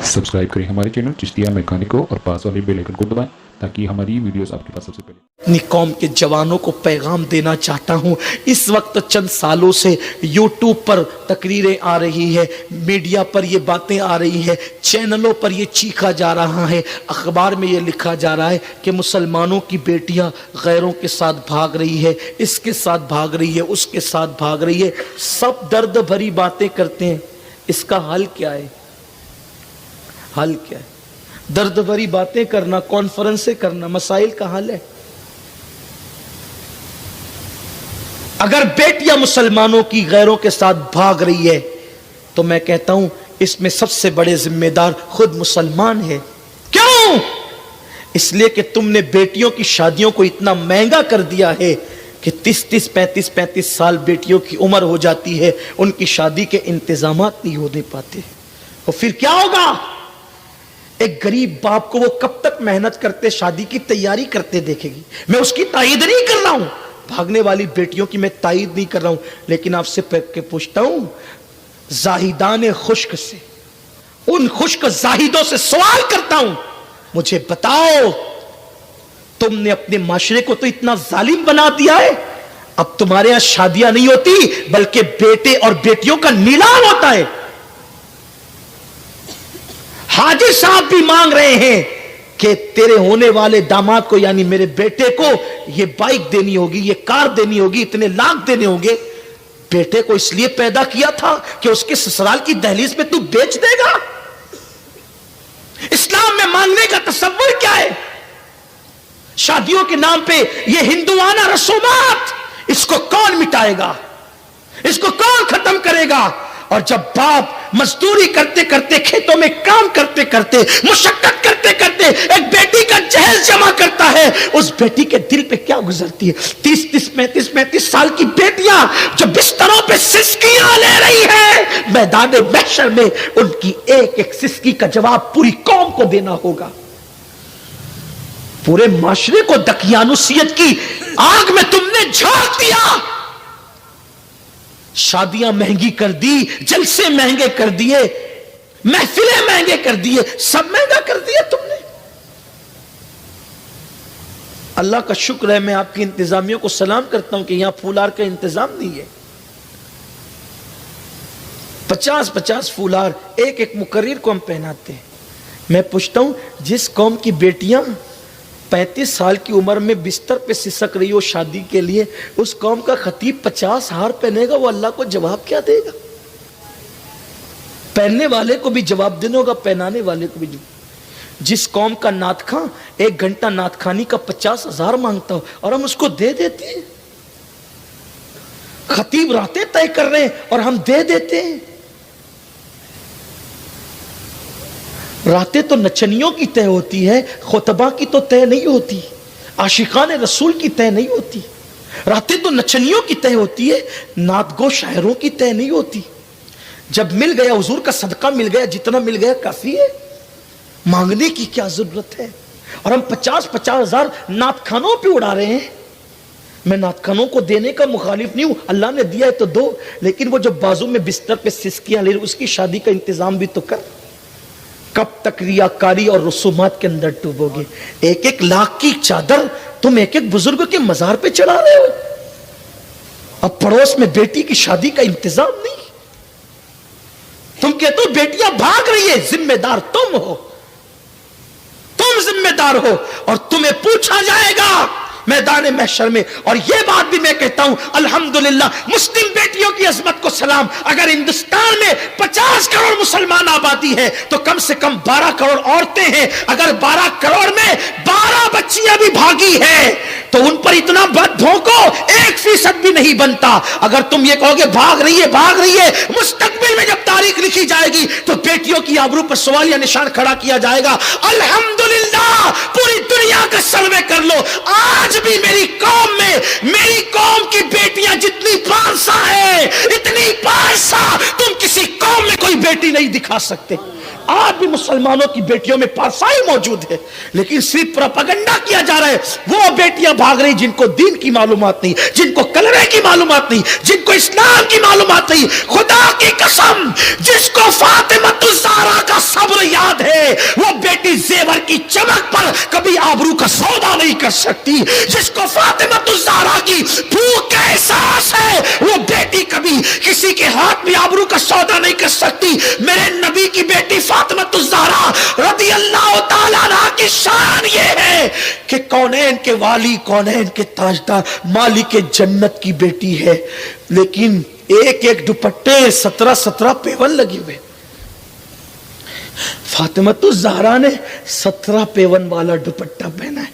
Subscribe करें हमारे channel Chishtiya mechanic को और पास वाले बेल आइकन को दबाएं ताकि हमारी वीडियोस आपके पास सबसे पहले। अपनी कौम के जवानों को पैगाम देना चाहता हूं। इस वक्त चंद सालों से यूट्यूब पर तकरीरें आ रही है, मीडिया पर ये बातें आ रही है, चैनलों पर ये चीखा जा रहा है, अखबार में ये लिखा जा रहा है कि मुसलमानों की बेटियां गैरों के साथ भाग रही है, इसके साथ भाग रही है, उसके साथ भाग रही है। सब दर्द भरी बातें करते हैं। इसका हल क्या है? हल क्या है? दर्द भरी बातें करना, कॉन्फ्रेंसें करना मसाइल का हल है? अगर बेटियां मुसलमानों की गैरों के साथ भाग रही है तो मैं कहता हूं इसमें सबसे बड़े जिम्मेदार खुद मुसलमान है। क्यों? इसलिए कि तुमने बेटियों की शादियों को इतना महंगा कर दिया है कि 30-30, 35-35 साल बेटियों की उम्र हो जाती है, उनकी शादी के इंतजामात नहीं होने पाते। और फिर क्या होगा? एक गरीब बाप को वो कब तक मेहनत करते, शादी की तैयारी करते देखेगी। मैं उसकी तायीद नहीं कर रहा हूं, भागने वाली बेटियों की मैं तायीद नहीं कर रहा हूं, लेकिन आपसे पूछता हूं, जाहिदान खुश्क से, उन खुश्क जाहिदों से सवाल करता हूं, मुझे बताओ, तुमने अपने माशरे को तो इतना जालिम बना दिया है, अब तुम्हारे यहां शादियां नहीं होती बल्कि बेटे और बेटियों का नीलाम होता है। हाजी साहब भी मांग रहे हैं कि तेरे होने वाले दामाद को, यानी मेरे बेटे को, ये बाइक देनी होगी, ये कार देनी होगी, इतने लाख देने होंगे। बेटे को इसलिए पैदा किया था कि उसके ससुराल की दहलीज में तू बेच देगा? इस्लाम में मांगने का तसव्वुर क्या है? शादियों के नाम पे ये हिंदुआना रसूमात, इसको कौन मिटाएगा? इसको कौन खत्म करेगा? और जब बाप मजदूरी करते करते, खेतों में काम करते करते, मुशक्कत करते करते एक बेटी का जहेज जमा करता है, उस बेटी के दिल पे क्या गुजरती है? 30-30, 35-35 साल की बेटियां जो बिस्तरों पे सिसकियां ले रही है, मैदान महशर में उनकी एक एक सिसकी का जवाब पूरी कौम को देना होगा। पूरे माशरे को दकियानुसियत की आग में तुमने झोंक दिया। शादियां महंगी कर दी, जलसे महंगे कर दिए, महफिलें महंगे कर दिए, सब महंगा कर दिया तुमने। अल्लाह का शुक्र है, मैं आपकी इंतजामियों को सलाम करता हूं कि यहां फूलार का इंतजाम नहीं है। 50-50 फूलार एक एक मुकर्रिर को हम पहनाते हैं। मैं पूछता हूं, जिस कौम की बेटियां 35 साल की उम्र में बिस्तर पे सिसक रही हो शादी के लिए, उस कौम का खतीब 50 हार पहनेगा, वो अल्लाह को जवाब क्या देगा? पहनने वाले को भी जवाब देना होगा, पहनाने वाले को भी। जिस कौम का नातखां 1 घंटा नातखानी का 50,000 मांगता हो और हम उसको दे देते हैं। खतीब रातें तय कर रहे हैं और हम दे देते हैं। रातें तो नचनियों की तय होती है, खुतबा की तो तय नहीं होती, आशिकान रसूल की तय नहीं होती। रातें तो नचनियों की तय होती है, नातगो शायरों की तय नहीं होती। जब मिल गया, हुजूर का सदका मिल गया, जितना मिल गया काफी है, मांगने की क्या जरूरत है? और हम 50-50 हजार नातखानों पे उड़ा रहे हैं। मैं नातखानों को देने का मुखालिफ नहीं हूं, अल्लाह ने दिया है तो दो, लेकिन वो जो बाजू में बिस्तर पे सिसकियां ले, उसकी शादी का इंतजाम भी तो कर। कब तक रियाकारी और रसूमात के अंदर डूबोगे? 1-1 लाख की चादर तुम एक एक बुजुर्ग के मजार पे चढ़ा रहे हो। अब पड़ोस में बेटी की शादी का इंतजाम नहीं। तुम कहते हो बेटियां भाग रही है, जिम्मेदार तुम हो, तुम जिम्मेदार हो, और तुम्हें पूछा जाएगा मैदान महशर में। और यह बात भी मैं कहता हूं, अल्हम्दुलिल्लाह, मुस्लिम बेटियों की अजमत को सलाम। अगर हिंदुस्तान में 50 करोड़ मुसलमान आबादी है तो कम से कम 12 करोड़ औरतें हैं। अगर 12 करोड़ में 12 बच्चियां भी भागी है तो उन पर इतना बद भोंको 1% भी नहीं बनता। अगर तुम ये कहोगे भाग रही है, भाग रही है, मुस्तकबिल में जब तारीख लिखी जाएगी तो बेटियों की आबरू पर सवालिया निशान खड़ा किया जाएगा। अल्हम्दुलिल्लाह, पूरी दुनिया का सर्वे कर लो, आज भी मेरी कौम में, मेरी कौम की बेटियां जितनी पारसा है, इतनी पारसा तुम किसी कौम में कोई बेटी नहीं दिखा सकते। آج بھی مسلمانوں کی بیٹیوں میں پارسائی موجود ہے، لیکن صرف پروپیگنڈا کیا جا رہا ہے۔ وہ بیٹیاں بھاگ رہی جن کو دین کی معلومات نہیں، جن کو کلمے کی معلومات نہیں، جن کو اسلام کی معلومات نہیں۔ خدا کی قسم، جس کو فاطمۃ الزہرا کا صبر یاد ہے، وہ بیٹی زیور کی چمک پر کبھی آبرو کا سودا نہیں کر سکتی۔ جس کو فاطمۃ الزہرا کی بھوک کا احساس ہے، وہ بیٹی کبھی کسی کے ہاتھ میں آبرو کا سودا نہیں کر سکتی۔ میرے نبی کی بیٹی فاطمۃ الزہرا رضی اللہ تعالیٰ عنہا کی شان یہ ہے کہ کونین کے والی، کونین کے تاجدار، مالک جنت کی بیٹی ہے، لیکن ایک ایک دوپٹے 17 پیون لگے ہوئے۔ فاطمۃ الزہرا نے 17 پیون والا دوپٹہ پہنا ہے۔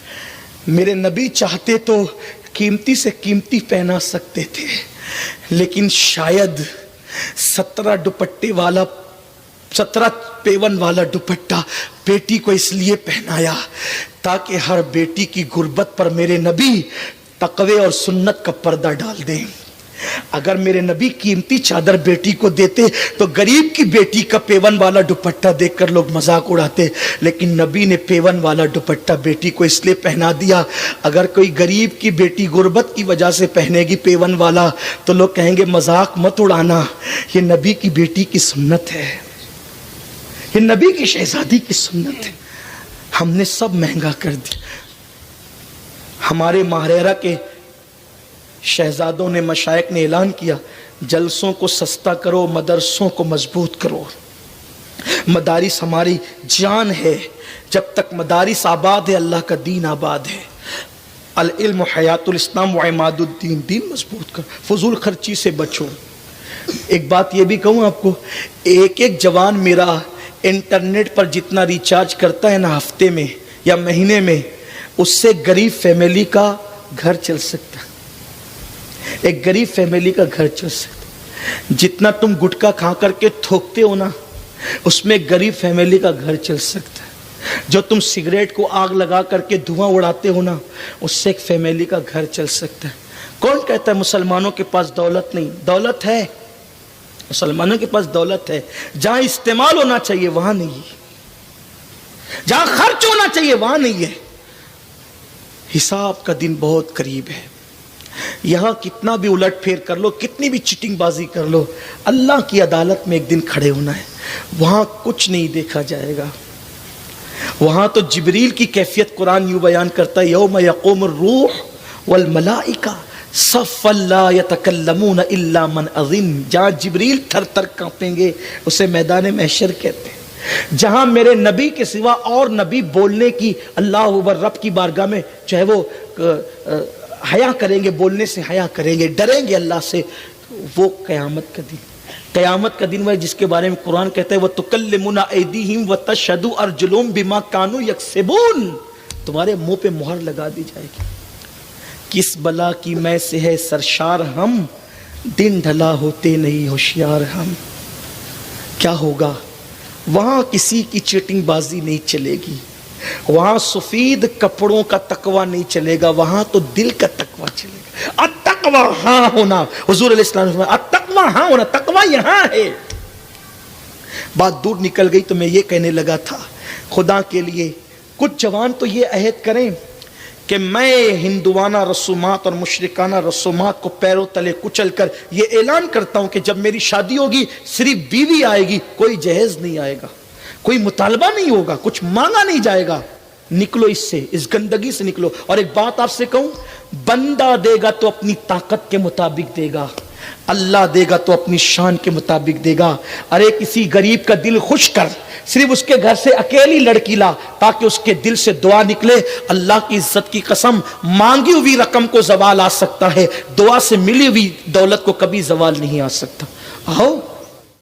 میرے نبی چاہتے تو قیمتی سے قیمتی پہنا سکتے تھے، لیکن شاید 17 پیون والا دوپٹہ بیٹی کو اس لیے پہنایا تاکہ ہر بیٹی کی غربت پر میرے نبی تقوی اور سنت کا پردہ ڈال دیں۔ اگر میرے نبی قیمتی چادر بیٹی کو دیتے تو غریب کی بیٹی کا پیون والا دوپٹہ دیکھ کر لوگ مذاق اڑاتے، لیکن نبی نے پیون والا دوپٹہ بیٹی کو اس لیے پہنا دیا۔ اگر کوئی غریب کی بیٹی غربت کی وجہ سے پہنے گی پیون والا تو لوگ کہیں گے مذاق مت اڑانا، یہ نبی کی بیٹی کی سنت ہے، یہ نبی کی شہزادی کی سنت ہے۔ ہم نے سب مہنگا کر دیا۔ ہمارے ماہرہ کے شہزادوں نے، مشائخ نے اعلان کیا جلسوں کو سستا کرو، مدرسوں کو مضبوط کرو۔ مدارس ہماری جان ہے، جب تک مدارس آباد ہے اللہ کا دین آباد ہے۔ العلم حیات الاسلام و عماد الدین، دین مضبوط کرو، فضول خرچی سے بچو۔ ایک بات یہ بھی کہوں آپ کو، ایک ایک جوان میرا انٹرنیٹ پر جتنا ریچارج کرتا ہے نا ہفتے میں یا مہینے میں، اس سے غریب فیملی کا گھر چل سکتا ہے۔ ایک غریب فیملی کا گھر چل سکتا ہے۔ جتنا تم گٹکا کھا کر کے تھوکتے ہو نا، اس میں غریب فیملی کا گھر چل سکتا ہے۔ جو تم سگریٹ کو آگ لگا کر کے دھواں اڑاتے ہو نا، اس سے ایک فیملی کا گھر چل سکتا ہے۔ کون کہتا ہے مسلمانوں کے پاس دولت نہیں؟ دولت ہے، مسلمانوں کے پاس دولت ہے۔ جہاں استعمال ہونا چاہیے وہاں نہیں ہے، جہاں خرچ ہونا چاہیے وہاں نہیں ہے۔ حساب کا دن بہت قریب ہے۔ یہاں کتنا بھی الٹ پھیر کر لو، کتنی بھی چیٹنگ بازی کر لو، اللہ کی عدالت میں ایک دن کھڑے ہونا ہے۔ وہاں کچھ نہیں دیکھا جائے گا۔ وہاں تو جبریل کی کیفیت قرآن یوں بیان کرتا ہے، یوم یقوم الروح والملائکہ صفا لا یتکلمون الا من اذن۔ جہاں جبریل تھر تھر کانپیں گے اسے میدان محشر کہتے ہیں۔ جہاں میرے نبی کے سوا اور نبی بولنے کی، اللہ اکبر، رب کی بارگاہ میں چاہے وہ حیا کریں گے، بولنے سے حیا کریں گے، ڈریں گے اللہ سے، وہ قیامت کا دن، قیامت کا دن وہ جس کے بارے میں قرآن کہتا ہے وَتُكَلِّمُنَا أَيْدِيهِمْ وَتَشْهَدُ أَرْجُلُهُمْ بِمَا كَانُوا يَكْسِبُونَ۔ تمہارے منہ پہ مہر لگا دی جائے گی۔ کس بلا کی میں سے ہے سرشار ہم، دن ڈھلا ہوتے نہیں ہوشیار ہم۔ کیا ہوگا؟ وہاں کسی کی چیٹنگ بازی نہیں چلے گی، وہاں سفید کپڑوں کا تقوی نہیں چلے گا، وہاں تو دل کا تقوی چلے گا۔ التقوی ہاں ہونا، حضور علیہ السلام نے فرمایا التقوی ہاں ہونا، تقوی یہاں ہے۔ بات دور نکل گئی تو میں یہ کہنے لگا تھا، خدا کے لیے کچھ جوان تو یہ عہد کریں کہ میں ہندوانہ رسومات اور مشرکانہ رسومات کو پیروں تلے کچل کر یہ اعلان کرتا ہوں کہ جب میری شادی ہوگی صرف بیوی آئے گی، کوئی جہیز نہیں آئے گا، کوئی مطالبہ نہیں ہوگا، کچھ مانگا نہیں جائے گا۔ نکلو اس سے، اس گندگی سے نکلو۔ اور ایک بات آپ سے کہوں، بندہ دے گا تو اپنی طاقت کے مطابق دے گا، اللہ دے گا تو اپنی شان کے مطابق دے گا۔ ارے کسی غریب کا دل خوش کر، صرف اس کے گھر سے اکیلی لڑکی لا تاکہ اس کے دل سے دعا نکلے۔ اللہ کی عزت کی قسم، مانگی ہوئی رقم کو زوال آ سکتا ہے، دعا سے ملی ہوئی دولت کو کبھی زوال نہیں آ سکتا۔ آؤ